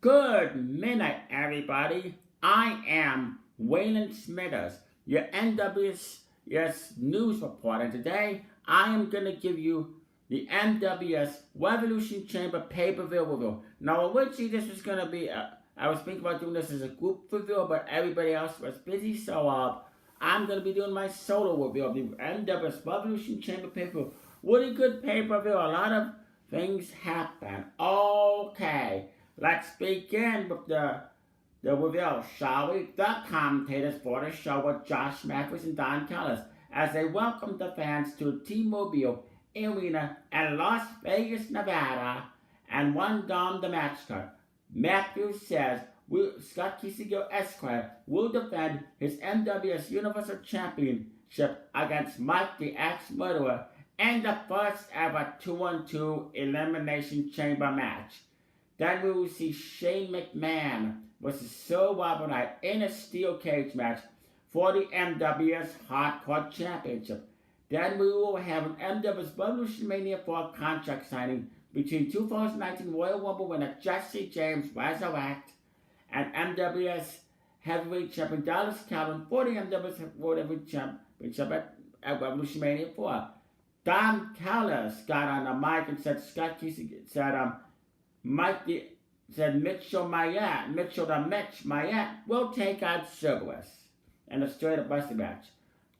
Good midnight, everybody. I am Waylon Smithers, your NWS news reporter. And today, I am going to give you the NWS Revolution Chamber pay-per-view review. Now, originally this was going to be, I was thinking about doing this as a group review, but everybody else was busy, so I'm going to be doing my solo review of the NWS Revolution Chamber pay-per-view. Really good pay-per-view. A lot of things happen. Okay. Let's begin with the reveal, shall we? The commentators for the show were Josh Matthews and Don Callis as they welcomed the fans to T-Mobile Arena in Las Vegas, Nevada, and one down the match card. Matthews says Scott Kisigo Esquire will defend his NWS Universal Championship against Mike the Axe-Murderer in the first ever 2-on-2 Elimination Chamber match. Then we will see Shane McMahon versus Sir Robert Knight in a steel cage match for the MWS Hardcore Championship. Then we will have an MWS Revolution Mania 4 contract signing between 2019 Royal Rumble winner Jesse James Resurrect and MWS Heavyweight Champion Dallas Calvin for the MWS World Heavyweight Championship at Revolution Mania 4. Don Callis got on the mic and said Scott Kesey said Mitchell the Mitch Mayette will take on Cerberus in a straight up wrestling match.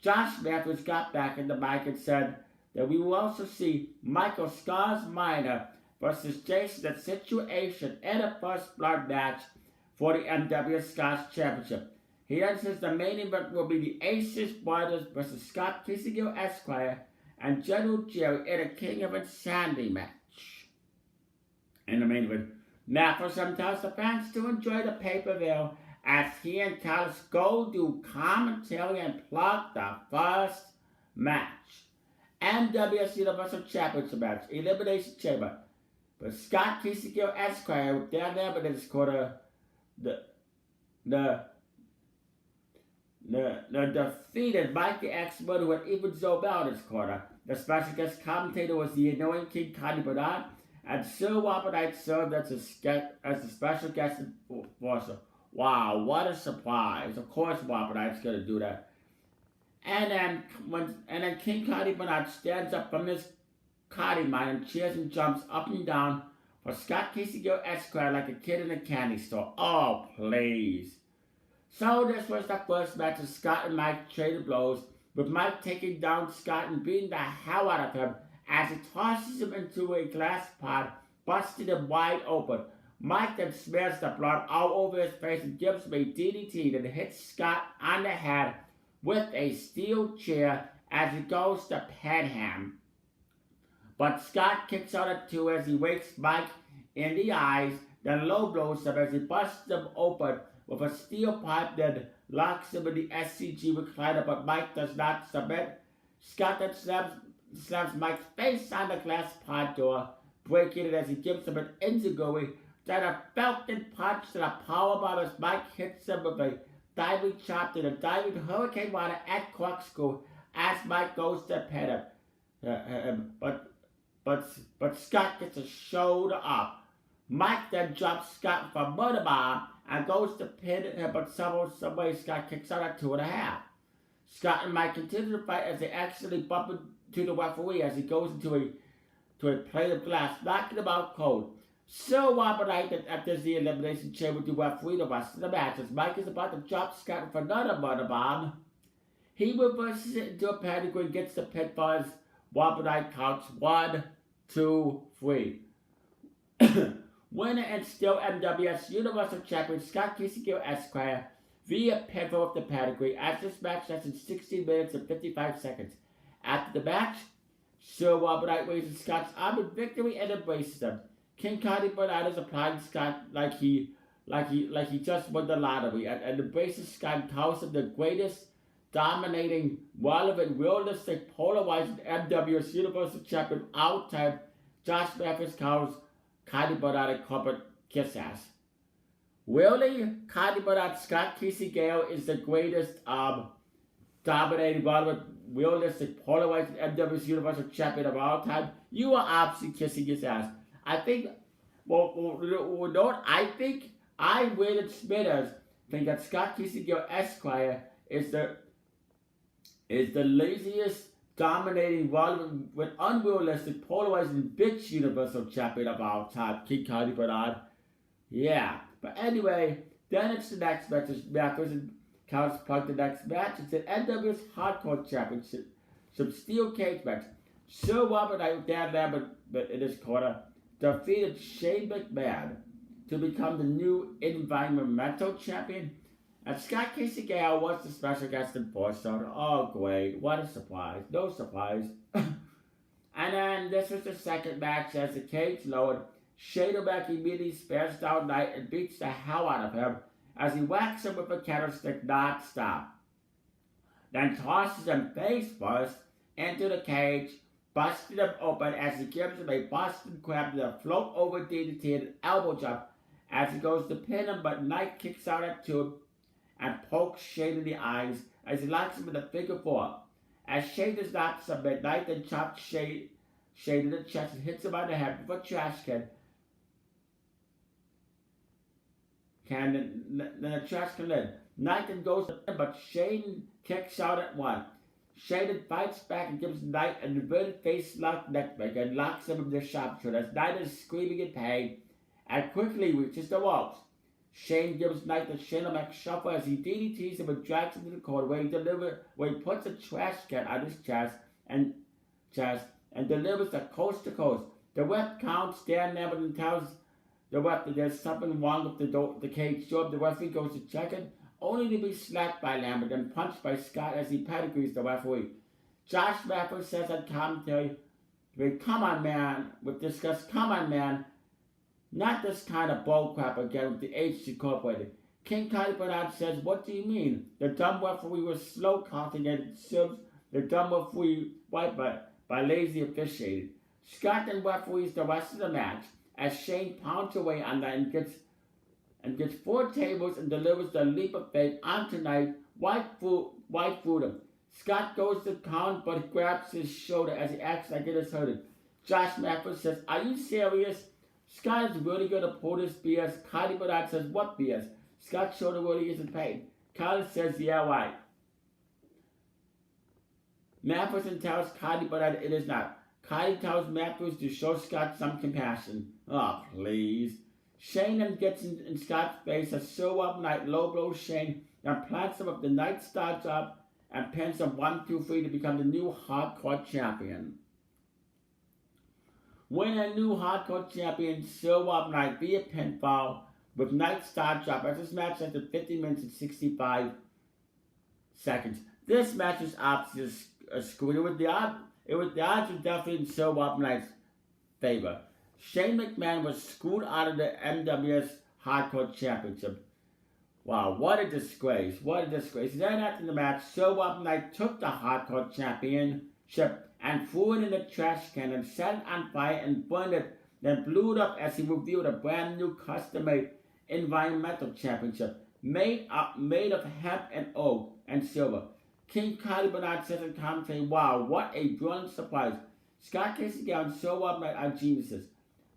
Josh Matthews got back in the mic and said that we will also see Michael Scars Minor versus Jason the Situation in a first blood match for the MWS Scars Championship. He then says the main event will be the Aces Brothers versus Scott Kisigo Esquire and General Jerry in a King of Insanity match. In the main event, Matthews tells the fans to enjoy the pay-per-view as he and Callis go do commentary and plot the first match. MWS Universal Championship match, Elimination Chamber. But Scott Kisigo Esquire, down there, but it's called the defeated Mike the X-Men who had even Zobel in his corner. The special guest commentator was the annoying King Connie Bernard, and Sir Robert Knight served as a special guest enforcer. Wow, what a surprise. Of course Robert Knight's going to do that. And then King Connie Bernard stands up from his Connie mine and cheers and jumps up and down for Scott Kisigo Esquire like a kid in a candy store. Oh, please. So this was the first match of Scott and Mike traded blows, with Mike taking down Scott and beating the hell out of him as he tosses him into a glass pot, busting him wide open. Mike then smears the blood all over his face and gives him a DDT that hits Scott on the head with a steel chair as he goes to pin him. But Scott kicks out at 2 as he wakes Mike in the eyes, then low blows him as he busts him open with a steel pipe that locks him in the SCG recliner, but Mike does not submit. Scott then slams Mike's face on the glass pod door, breaking it as he gives him an enziguri, then a Falcon punch to the powerbomb as Mike hits him with a diving chop to the diving hurricane water at corkscrew as Mike goes to pin him. But Scott gets a shoulder up. Mike then drops Scott for murder bomb and goes to pin him, but some way Scott kicks out at 2.5. Scott and Mike continue to fight as they accidentally bump into the referee as he goes into a plate of glass, knocking him out cold. Sir Robert Knight enters the elimination chamber to referee the rest of the match as Mike is about to drop Scott for another murder bomb. He reverses it into a pedigree and gets the pin for as Robert Knight counts 1, 2, 3. Winner and still MWS Universal Champion Scott Kisigo Esquire via pinfall of the pedigree as this match lasted 16 minutes and 55 seconds. After the match, Sir Robert Knight raises Scott's arm in victory and embraces him. King Connie Bernard is applying Scott like he just won the lottery and embraces Scott and calls him the greatest, dominating, relevant, realistic, polarizing MWS Universal Champion of all time. Josh Matthews calls Connie Bernard a corporate kiss ass. Really? Connie Bernard Scott Kisigo is the greatest dominating, relevant, realistic, polarizing MWS Universal Champion of all time? You are obviously kissing his ass. I think Don't I think I Waylon Smithers think that Scott Kiesinger Esquire is the laziest, dominating, relevant, with unrealistic, polarizing bitch universal champion of all time, King Cody Bernard. Yeah. But anyway, then it's the next match. Matthews and Counts plug the next match. It's an NWS Hardcore Championship. Some steel cage match. Sir Robert I Dan Lambert in this corner defeated Shane McMahon to become the new environmental champion. And Scott Casey Gale was the special guest in Boston. Oh, great. What a surprise. No surprise. And then this was the second match as the cage lowered. Shane O'Mac immediately spares down Knight and beats the hell out of him as he whacks him with a candlestick non-stop. Then tosses him face first into the cage, busting him open as he gives him a Boston Crab to float over DDT and elbow jump as he goes to pin him, but Knight kicks out at 2 and pokes Shane in the eyes as he locks him in the figure 4. As Shane does not submit, Knight then chops Shane in the chest and hits him on the head with a trash can. Then the trash can lid. Knight then goes to him, but Shane kicks out at 1. Shane then fights back and gives Knight an inverted face lock neckbreaker and locks him in the sharpshooter as Knight is screaming in pain and quickly reaches the ropes. Shane gives Knight the Shane O'Mac shuffle as he DDTs him and drags him to the corner where he puts a trash can on his chest and delivers the coast to coast. The ref counts Dan Lambert and tells the ref that there's something wrong with the cage door. The referee goes to check it, only to be slapped by Lambert and punched by Scott as he pedigrees the referee. Josh Matthews says on commentary, "Come on, man," with disgust, "Come on, man. Not this kind of bullcrap again with the HC Incorporated." King Cody Bernard says, "What do you mean? The dumb referee was slow counting and serves the dumb referee right by lazy officiating." Scott then referees the rest of the match as Shane pounds away on that and gets 4 tables and delivers the leap of faith onto Knight, right through him. Scott goes to count, but he grabs his shoulder as he acts like it is hurting. Josh Matthews says, "Are you serious? Scott is really going to pull this BS." Cody Bernard says, "What BS? Scott's shoulder really isn't pain." Cody says, "Yeah, right." Matthews tells Cody Bernard it is not. Cody tells Matthews to show Scott some compassion. Oh, please. Shane then gets in Scott's face as Sir Up Knight low blows Shane and plants him up the Knight starts up and pins him 1, 2, 3 to become the new Hardcore Champion. Win a new Hardcore Champion, Sir Up Knight via pinfall with Knight star drop as this match ends at 50 minutes and 65 seconds. This match is obviously screwed. The odds were definitely in Sir Up Knight's favor. Shane McMahon was screwed out of the MWS Hardcore Championship. Wow, what a disgrace. What a disgrace. Then after the match, Sir Up Knight took the Hardcore Championship and threw it in the trash can and set it on fire and burned it, then blew it up as he revealed a brand new custom-made environmental championship made of hemp and oak and silver. King Cody Bernard says in commentary, "Wow, what a brilliant surprise. Scott Casey and Sir Up Knight are geniuses."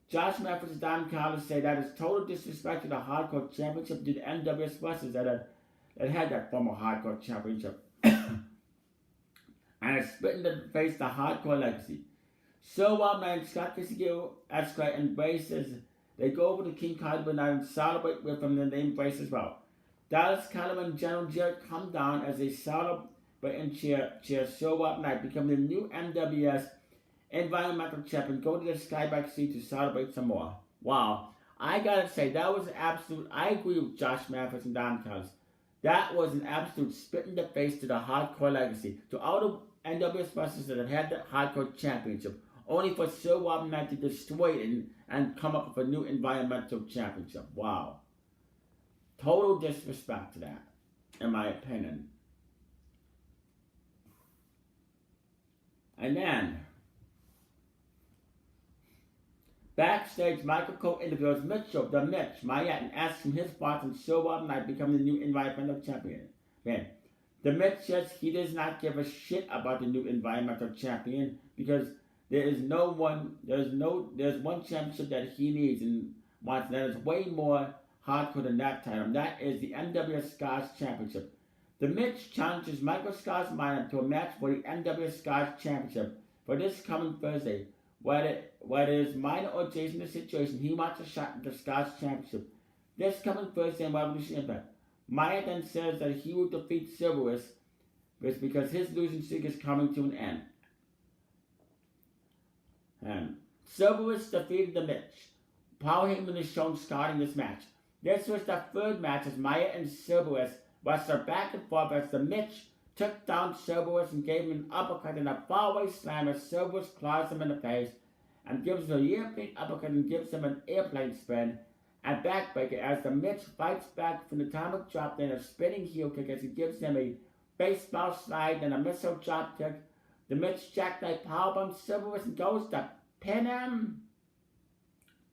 Josh Matthews and Don Callis say that is total disrespect to the Hardcore Championship to the NWS wrestlers that had that former Hardcore Championship. And it's spitting in the face the Hardcore legacy. Sir Wild and Scott Kissinger Esquire embraces. They go over to King Cody Bernard and celebrate with him, and they embrace as well. Dallas Calliman and General Jarrett come down as they celebrate and cheer Sir Wild Knight, becoming the new MWS environmental champion. Go to the Skyback seat to celebrate some more. Wow. I gotta say, that was an absolute. I agree with Josh Matthews and Don Callis. That was an absolute spit in the face to the Hardcore legacy. To all the NWS wrestlers that have had the Hardcore Championship, only for Sir Wild Knight to destroy it and come up with a new environmental championship. Wow. Total disrespect to that, in my opinion. And then, backstage, Michael Cole interviews Mitchell, the Mitch, Mayette, and asks him his thoughts on Sir Wild Knight becoming the new environmental champion. Man, the Mitch says he does not give a shit about the new environmental champion because there's one championship that he needs, and wants, that is way more hardcore than that title. And that is the NWS Scotch Championship. The Mitch challenges Michael Scott's Minor to a match for the NWS Scotch Championship for this coming Thursday. Whether it is Minor or Jason the situation, he wants a shot at the Scotch Championship this coming Thursday in Revolution Impact. Maya then says that he will defeat Silverus because his losing streak is coming to an end. And Silverus defeated the Mitch. Paul Heyman is shown starting this match. This was the third match as Maya and Silverus wrestled back and forth as the Mitch took down Silverus and gave him an uppercut and a far-away slam as Silverus claws him in the face and gives him a European uppercut and gives him an airplane spin and backbreaker as the Mitch fights back from the atomic drop, then a spinning heel kick as he gives him a baseball slide and a missile drop kick. The Mitch jackknife powerbombs Silverus and goes to pin him.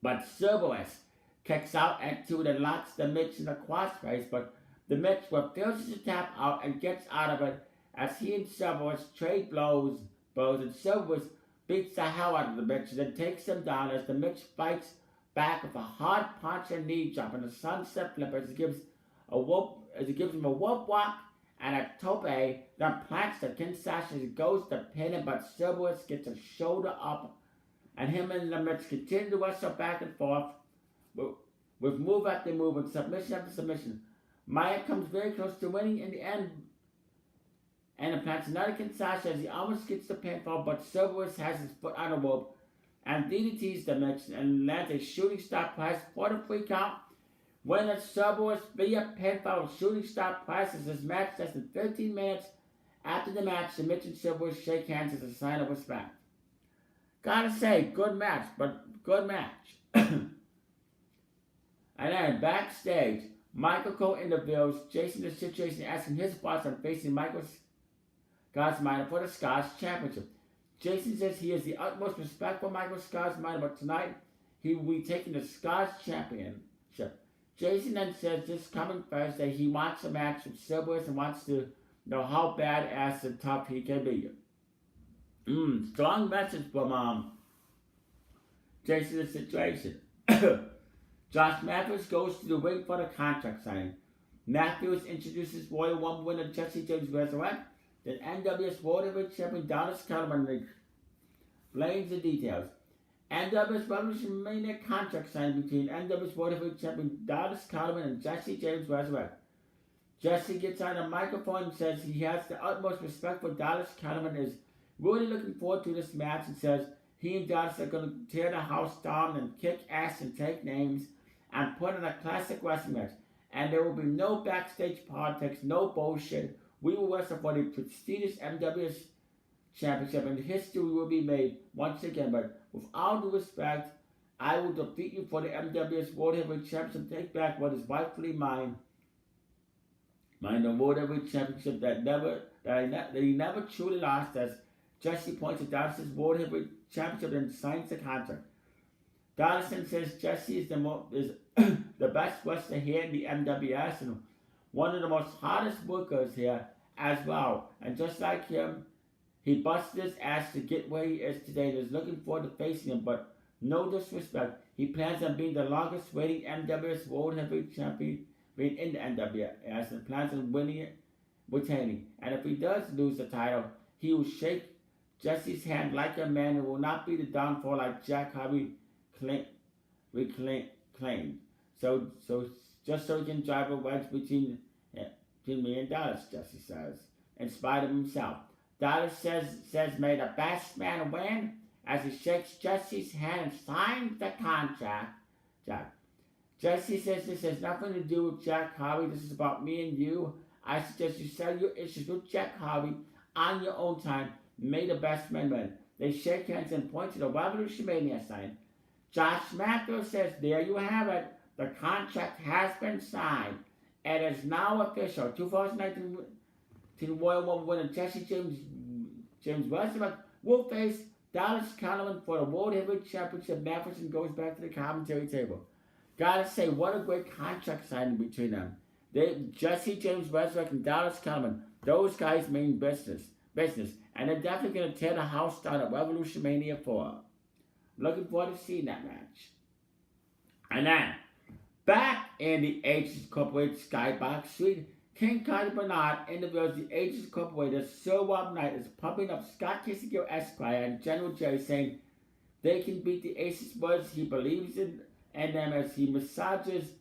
But Silverus kicks out at two and locks the Mitch in the crossface, but the Mitch refuses to tap out and gets out of it as he and Silverus trade blows, and Silverus beats the hell out of the Mitch and then takes him down as the Mitch fights back with a hard punch and knee drop and a sunset flip as he gives him a whoop walk and a tope, then plants the Kinshasa as he goes to pin him, but Silverus gets a shoulder up and him and the Mitch continue to wrestle back and forth with move after move and submission after submission. Maya comes very close to winning in the end and plants another Kinshasa as he almost gets the pinfall, but Silverus has his foot on the rope and DDTs the Mitch and lands a shooting star press for the free count. Winner Silverus via pinfall with shooting star press as this match less than 13 minutes after the match. The Mitch and Silverus shake hands as a sign of respect. Gotta say, good match, but good match. And then backstage, Michael Cole interviews Jason the situation, asking his thoughts on facing Michael Scott's Minor for the Scotch Championship. Jason says he has the utmost respect for Michael Scott's Minor, but tonight he will be taking the Scotch Championship. Jason then says this coming Thursday he wants a match with Silverus and wants to know how badass and tough he can be. Strong message from Jason the situation. Josh Matthews goes to the ring for the contract signing. Matthews introduces Royal Rumble winner Jesse James Resurrect. Then NWS World Heavyweight Champion Dallas Coleman explains the details. NWS Revolution Mania contract signing between NWS World Heavyweight Champion Dallas Coleman and Jesse James Resurrect. Jesse gets on the microphone and says he has the utmost respect for Dallas Coleman, is really looking forward to this match, and says he and Dallas are going to tear the house down and kick ass and take names and put in a classic wrestling match. And there will be no backstage politics, no bullshit. We will wrestle for the prestigious MWS Championship, and history will be made once again. But with all due respect, I will defeat you for the MWS World Heavyweight Championship. Take back what is rightfully mine. The World Heavyweight Championship that he never truly lost, as Jesse points to Dallas's World Heavyweight Championship and signs the contract. Dallison says Jesse is the best wrestler here in the MWS and one of the most hardest workers here as well. And just like him, he busted his ass to get where he is today and is looking forward to facing him. But no disrespect, he plans on being the longest reigning MWS World Heavyweight Champion in the MWS and plans on winning it, retaining. And if he does lose the title, he will shake Jesse's hand like a man and will not be the downfall like Jack Harvey claimed. So just so he can drive a wedge between me and Dallas, Jesse says, in spite of himself. Dallas says may the best man win as he shakes Jesse's hand and signs the contract. Jesse says this has nothing to do with Jack Harvey. This is about me and you. I suggest you settle your issues with Jack Harvey on your own time. May the best man win. They shake hands and point to the Revolution Mania sign. Josh Matthews says, there you have it. The contract has been signed. It is now official. 2019 Royal Rumble winner Jesse James Resurrect will face Dallas Coleman for the World Heavyweight Championship. Matthews goes back to the commentary table. Gotta say, what a great contract signing between them. Jesse James Resurrect and Dallas Coleman, those guys mean business. And they're definitely going to tear the house down at Revolution Mania 4. Looking forward to seeing that match. And then, back in the Ages Incorporated Skybox Suite, King Connie Bernard interviews the Ages Incorporated. Sir Rob Knight is pumping up Scott Kissinger Esquire and General Jerry, saying they can beat the Aces Brothers. He believes in them as he massages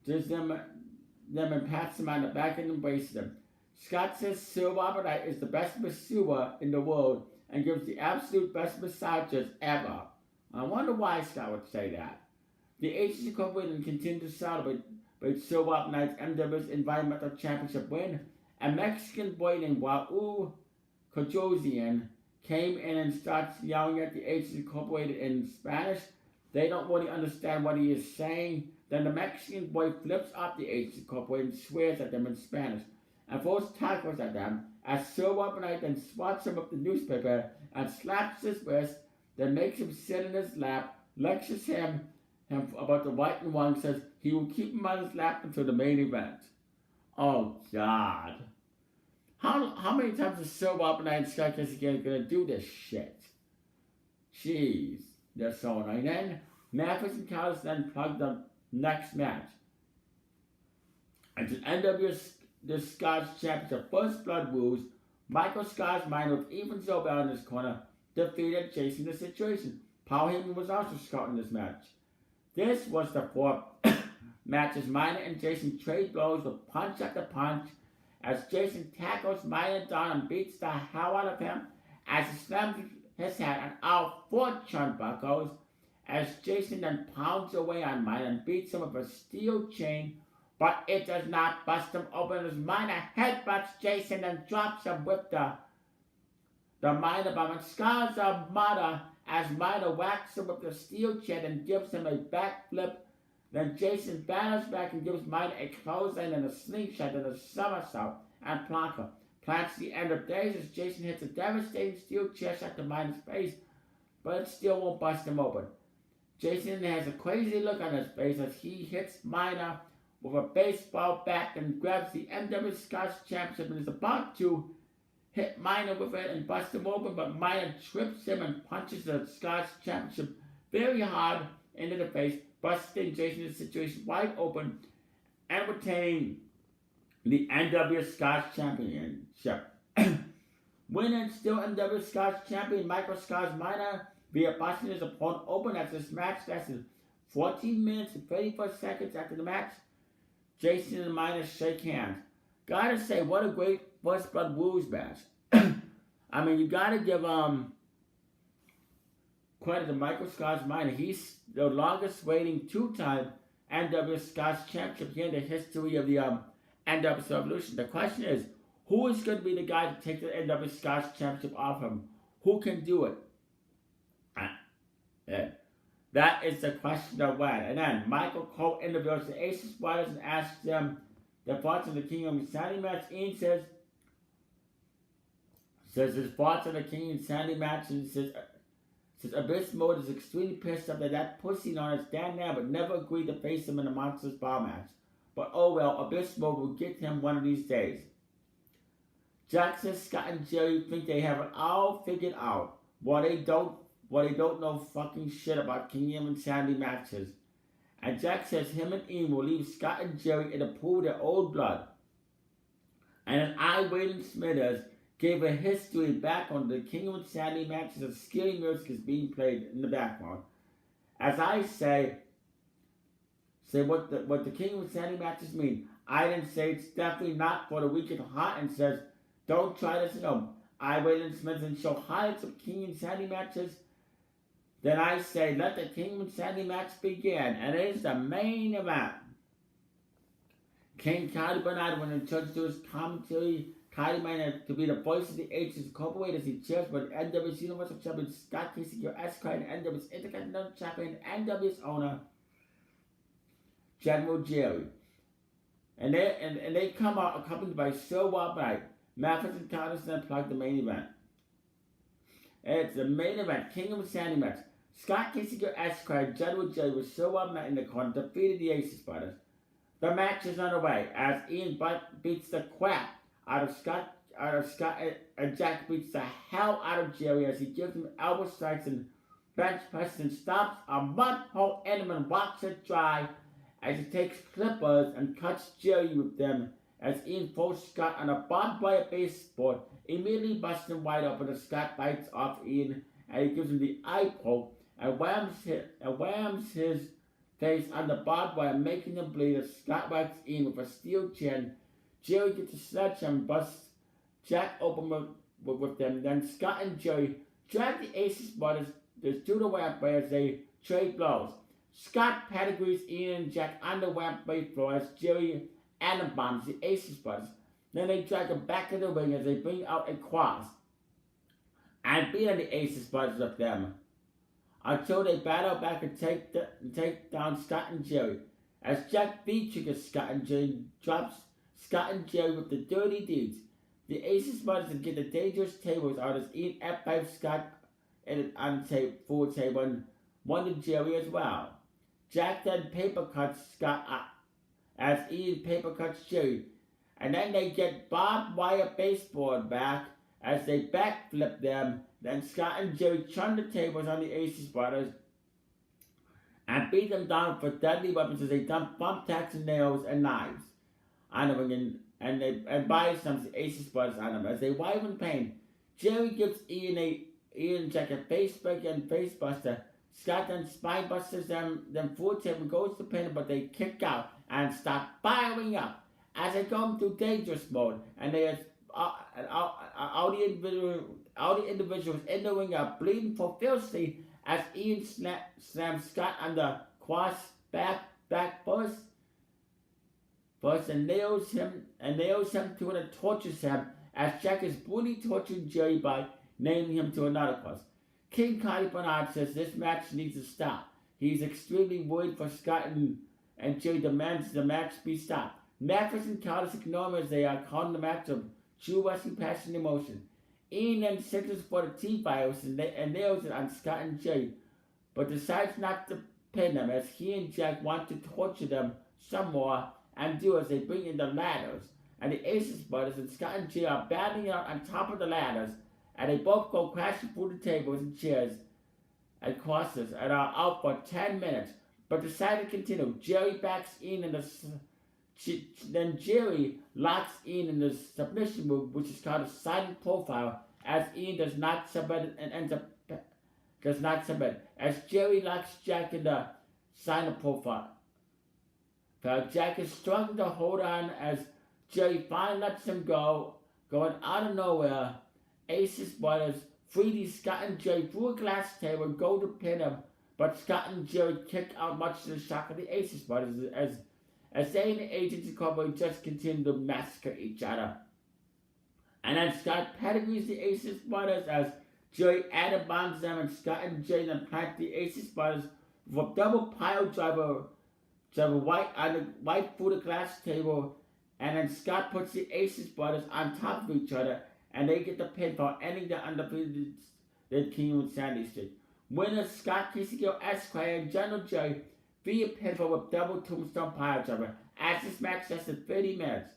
them and pats them on the back and embraces them. Scott says Sir Robert Knight is the best pursuer in the world and gives the absolute best massages ever. I wonder why Scott would say that. The Aces Incorporated continue to celebrate Sir Robert Knight's MW's Environmental Championship win. A Mexican boy named Raul Kajosian came in and starts yelling at the Aces Incorporated in Spanish. They don't really understand what he is saying. Then the Mexican boy flips up the Aces Incorporated and swears at them in Spanish and throws tacos at them as Sir Robert Knight then swats him with the newspaper and slaps his wrist, then makes him sit in his lap, lectures him about the right and wrong, says he will keep him on his lap until the main event. Oh, God. How many times is Sir Robert Knight and Scott Kissinger going to do this shit? Jeez. They're so annoying. Then Mathis and Callis then plug the next match. It's an NWA Scotch Championship First Blood Rules. Michael Scott's mind with even Zobel in his corner defeated Jason the Situation. Paul Heyman was also Scott in this match. This was the fourth match as Minor and Jason trade blows with punch after punch as Jason tackles Minor down and beats the hell out of him as he slams his head on all four turnbuckles as Jason then pounds away on Minor and beats him with a steel chain, but it does not bust him open as Minor headbutts Jason and drops him with the Minor bomb and scars of Minor as Minor whacks him with the steel chain and gives him a backflip. Then Jason batters back and gives Minor a clothesline and a slingshot and a somersault and planker. Plants the end of days as Jason hits a devastating steel chair shot to Minor's face, but it still won't bust him open. Jason has a crazy look on his face as he hits Minor with a baseball bat and grabs the NWA Scotch Championship and is about to hit Minor with it and bust him open, but Minor trips him and punches the Scotch Championship very hard into the face, busting Jason's Situation wide open and retaining the NWA Scotch Championship. Winning still NWA Scotch Champion Michael Scotch Minor via busting his opponent open as this match lasted 14 minutes and 34 seconds. After the match, Jason and Minor shake hands. Gotta say, what a great First Blood Rules match. I mean, you gotta give credit to Michael Scotch Minor. He's the longest reigning two-time NWA Scotch Championship here in the history of the NWA Revolution. The question is, who is going to be the guy to take the NWA Scotch Championship off him? Who can do it? That is the question of when. And then Michael Cole interviews the Aces Brothers and asks them their thoughts on the King of Insanity match. Ian says his thoughts on the King of Insanity match and says Abyss Mode is extremely pissed off that pussy known as Dan Nam would never agreed to face him in a Monsters Ball match. But oh well, Abyss Mode will get him one of these days. Jack says Scott and Jerry think they have it all figured out. While they don't know fucking shit about King of Insanity matches. And Jack says him and Ian will leave Scott and Jerry in the pool of their old blood. And an Waylon Smithers gave a history back on the King of Insanity matches as scary music is being played in the background. As I say what the King of Insanity matches mean. I didn't say it's definitely not for the weak and hot and says, don't try this at home. Waylon Smithers and show highlights of King of Insanity matches. Then I say, let the King of Insanity match begin. And it is the main event. King Cody Bernard went in church to his commentary. Cody Bernard to be the voice of the Aces Incorporated as he cheers for the NWA's Universal Champion Scott Kissinger Esquire and NWA's Intercontinental Champion and NWA's owner General Jerry. And they come out accompanied by Sir Robert Knight. Mathis and Callis then plug the main event. It's the main event, King of Insanity match. Scott Kissinger Esquire, General Jerry with Sir Robert Knight in the corner defeated the Aces Brothers. The match is underway as Ian Butt beats the crap out of Scott, and Jack beats the hell out of Jerry as he gives him elbow strikes and bench presses and stops a mud hole enemy and walks it dry as he takes clippers and cuts Jerry with them as Ian throws Scott on a barbed wire baseboard, immediately busting wide open as Scott bites off Ian and he gives him the eye poke and whams his face on the barbed wire, making him bleed as Scott whacks Ian with a steel chin. Jerry gets a sledgehammer and busts Jack open with them. Then Scott and Jerry drag the Aces brothers to the rampway as they trade blows. Scott pedigrees Ian and Jack on the rampway floor as Jerry atom bombs the Aces brothers. Then they drag them back to the ring as they bring out a cross and beat on the Aces brothers with them until they battle back and take down Scott and Jerry. As Jack V-triggers Scott and Jerry, drops Scott and Jerry with the dirty deeds. The Aces brothers get the dangerous tables out as Ian F5 Scott on the full table and one to Jerry as well. Jack then paper cuts Scott up as Ian paper cuts Jerry. And then they get barbed wire baseboard back as they backflip them. Then Scott and Jerry churn the tables on the Aces brothers and beat them down for deadly weapons as they dump thumbtacks and nails and knives on the ring and body slams the Aces brothers on them. As they writhe in pain, Jerry gives Ian and Jack a face breaker and face buster. Scott then spine busters them full table and goes to pin them, but they kick out and start firing up as they go into dangerous mode, and they all the individuals in the ring are bleeding profusely as Ian slams Scott on the cross back first and nails him to it and tortures him as Jack is brutally torturing Jerry by nailing him to another cross. King Connie Bernard says this match needs to stop. He's extremely worried for Scott and Jerry demands the match be stopped. Mathis and Callis ignore him as they are calling the match of true wrestling passion and emotion. Ian then searches for the T-virus and nails it on Scott and Jerry, but decides not to pin them as he and Jack want to torture them some more and do as they bring in the ladders. And the Aces brothers and Scott and Jerry are battling out on top of the ladders, and they both go crashing through the tables and chairs and crosses and are out for 10 minutes, but decide to continue. Jerry backs Ian in then Jerry locks Ian in the submission move, which is called a silent profile, as Ian does not submit and does not submit. As Jerry locks Jack in the silent profile, Jack is struggling to hold on as Jerry finally lets him go, going out of nowhere. Aces brothers free Scott and Jerry through a glass table and go to pin him, but Scott and Jerry kick out much to the shock of the Aces brothers as they and the Agents Incorporated just continue to massacre each other. And then Scott pedigrees the Aces brothers as Jerry atom bombs them, and Scott and Jerry then plant the Aces brothers with a double pile driver right through the glass table, and then Scott puts the Aces brothers on top of each other, and they get the pinfall, ending the undefeated King of Sandy Street. Winners Scott Kisigo Esquire and General Jerry via pinfall with double tombstone pile driver as this match lasted 30 minutes.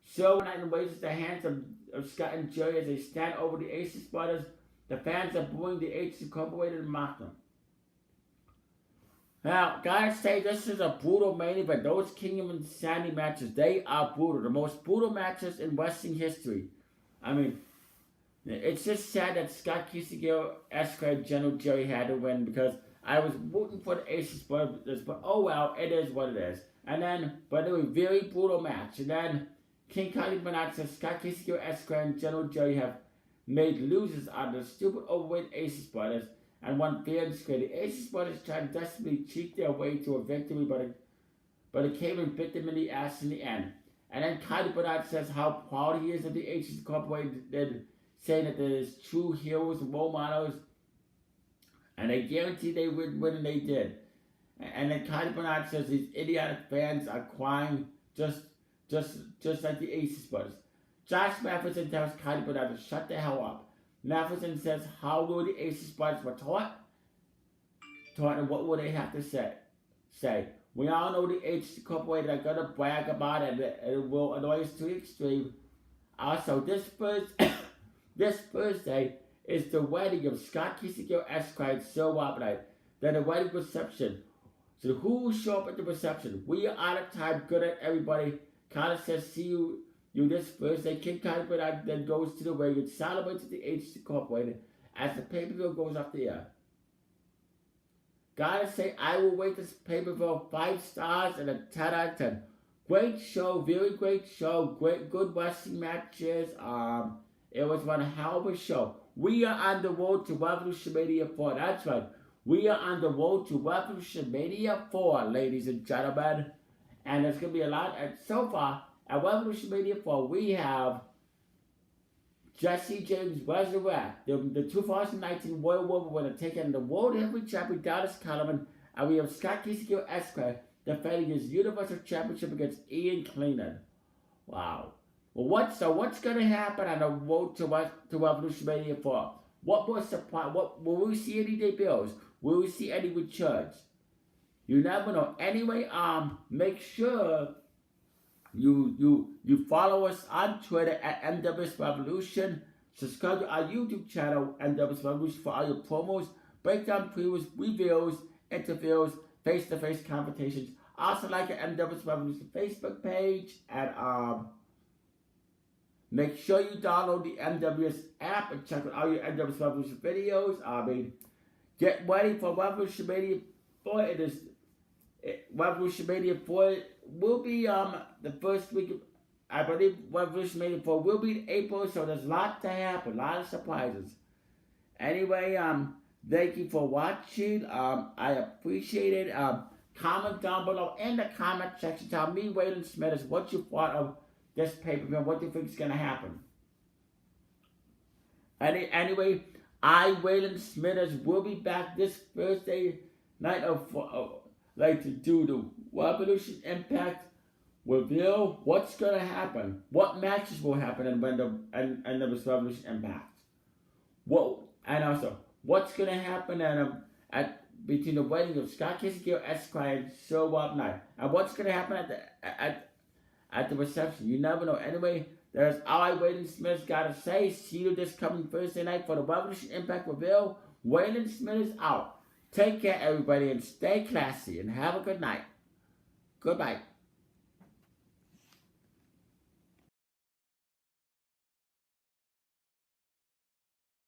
So Knight raises the hands of Scott and Jerry as they stand over the Aces brothers. The fans are booing the Aces Incorporated and mock them. Now, gotta say, this is a brutal main event. Those Kingdom and Sandy matches, they are brutal. The most brutal matches in wrestling history. I mean, it's just sad that Scott Kisigo Esquire and General Jerry had to win because I was rooting for the Aces brothers, but oh well, it is what it is. And then, but it was a very brutal match. And then, King Connie Bernard says Scott Kisigo Esquire and General Jerry have made losers out of the stupid overweight Aces brothers and won fair and square. The Aces brothers tried to desperately cheat their way to a victory, but it came and bit them in the ass in the end. And then Connie Bernard says how proud he is of the Aces Incorporated, saying that there's true heroes and role models, and they guarantee they would win, and they did. And then Connie Bernard says these idiotic fans are crying just like the Aces brothers. Josh Matheson tells Connie Bernard to shut the hell up. Matheson says how will the Aces brothers were taught, and what will they have to say. We all know the Aces Incorporated are going to brag about it, and it will annoy us to the extreme. Also, this Thursday is the wedding of Scott Kissinger Esquire and Sir Wapnight. Then the wedding reception. So who will show up at the reception? We are out of time. Good night, everybody. Connor says, see you this Thursday. King Connor then goes to the wedding and celebrates at the Agency Incorporated as the pay-per-view goes off the air. Gotta say, I will rate this pay-per-view 5 stars and a 10 out of 10. Great show, very great show, good wrestling matches. It was one hell of a show. We are on the road to Revolution Mania 4. That's right. We are on the road to Revolution Mania 4, ladies and gentlemen. And there's going to be a lot. And so far, at Revolution Mania 4, we have Jesse James Resurrect, the 2019 Royal Rumble winner, taking the World Heavyweight Champion Dallas Coleman. And we have Scott Kissinger Esquire defending his Universal Championship against Ian Cleanan. Wow. Well, what's going to happen on the road to Revolution Mania 4? What more surprise? Will we see any debuts? Will we see any returns? You never know. Anyway, make sure you follow us on Twitter at MWS Revolution. Subscribe to our YouTube channel, MWS Revolution, for all your promos, breakdown previews, reviews, interviews, face-to-face confrontations. Also like the MWS Revolution Facebook page, and make sure you download the MWS app and check out all your MWS Revolution videos. Get ready for Revolution Mania 4. Revolution Mania 4 will be the first week of, I believe Revolution Mania 4 will be in April, so there's a lot to happen, a lot of surprises. Anyway, thank you for watching. I appreciate it. Comment down below in the comment section. Tell me, Waylon Smith, what you thought of this pay-per-view and what you think is going to happen. Anyway, Waylon Smithers, will be back this Thursday night like to do the Revolution Impact reveal. What's going to happen? What matches will happen and when the Revolution Impact? And also, what's going to happen between the wedding of Scott Kissinger Esquire and Sir Wapnight? And what's going to happen at the reception? You never know. Anyway, there's all Waylon Smith's got to say. See you this coming Thursday night for the Revolution Impact reveal. Waylon Smith is out. Take care, everybody, and stay classy, and have a good night. Goodbye.